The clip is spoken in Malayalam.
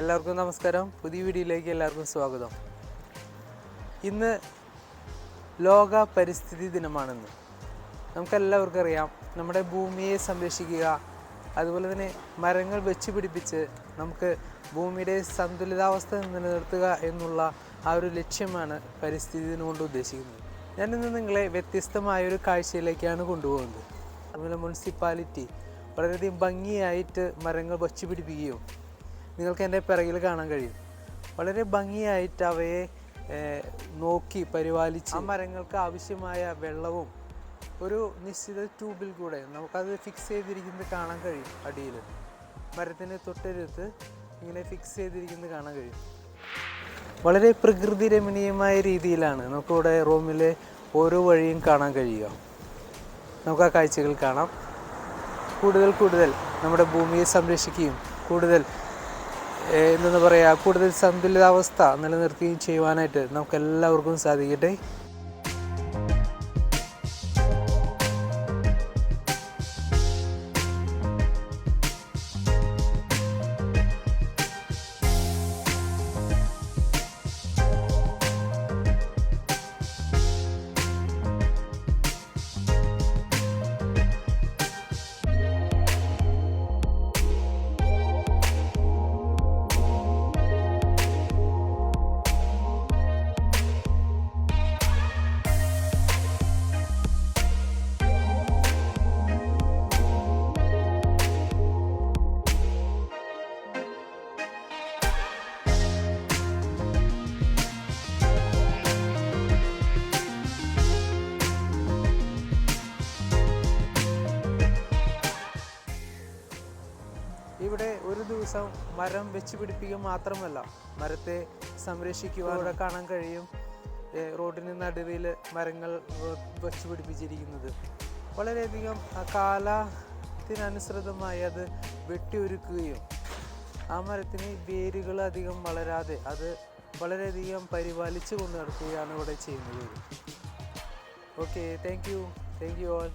എല്ലാവർക്കും നമസ്കാരം. പുതിയ വീഡിയോയിലേക്ക് എല്ലാവർക്കും സ്വാഗതം. ഇന്ന് ലോക പരിസ്ഥിതി ദിനമാണെന്ന് നമുക്കെല്ലാവർക്കും അറിയാം. നമ്മുടെ ഭൂമിയെ സംരക്ഷിക്കുക, അതുപോലെ തന്നെ മരങ്ങൾ വെച്ച് പിടിപ്പിച്ച് നമുക്ക് ഭൂമിയുടെ സന്തുലിതാവസ്ഥ നിലനിർത്തുക എന്നുള്ള ആ ഒരു ലക്ഷ്യമാണ് പരിസ്ഥിതി ദിനം കൊണ്ട് ഉദ്ദേശിക്കുന്നത്. ഞാനിന്ന് നിങ്ങളെ വ്യത്യസ്തമായൊരു കാഴ്ചയിലേക്കാണ് കൊണ്ടുപോകുന്നത്. അതുപോലെ മുനിസിപ്പാലിറ്റി വളരെയധികം ഭംഗിയായിട്ട് മരങ്ങൾ വച്ച് പിടിപ്പിക്കുകയും നിങ്ങൾക്ക് എൻ്റെ പിറകിൽ കാണാൻ കഴിയും. വളരെ ഭംഗിയായിട്ട് അവയെ നോക്കി പരിപാലിച്ച് ആ മരങ്ങൾക്ക് ആവശ്യമായ വെള്ളവും ഒരു നിശ്ചിത ട്യൂബിൽ കൂടെ നമുക്കത് ഫിക്സ് ചെയ്തിരിക്കുന്നത് കാണാൻ കഴിയും. അടിയിൽ മരത്തിന് തൊട്ടടുത്ത് ഇങ്ങനെ ഫിക്സ് ചെയ്തിരിക്കുന്നത് കാണാൻ കഴിയും. വളരെ പ്രകൃതി രമണീയമായ രീതിയിലാണ് നമുക്കിവിടെ റൂമിലെ ഓരോ വഴിയും കാണാൻ കഴിയുക. നമുക്ക് ആ കാഴ്ചകൾ കാണാം. കൂടുതൽ നമ്മുടെ ഭൂമിയെ സംരക്ഷിക്കുകയും കൂടുതൽ എന്താ പറയുക, കൂടുതൽ സന്തുലിതാവസ്ഥ നിലനിർത്തുകയും ചെയ്യുവാനായിട്ട് നമുക്കെല്ലാവർക്കും സാധിക്കട്ടെ. ഇവിടെ ഒരു ദിവസം മരം വെച്ച് പിടിപ്പിക്കുക മാത്രമല്ല, മരത്തെ സംരക്ഷിക്കുക ഇവിടെ കാണാൻ കഴിയും. റോഡിന് നടുവിൽ മരങ്ങൾ വെച്ച് പിടിപ്പിച്ചിരിക്കുന്നത് വളരെയധികം കാലത്തിനനുസൃതമായി അത് വെട്ടിയൊരുക്കുകയും ആ മരത്തിന് വേരുകൾ അധികം വളരാതെ അത് വളരെയധികം പരിപാലിച്ച് കൊണ്ട് നടക്കുകയാണ് ഇവിടെ ചെയ്യുന്നത്. Okay, thank you all.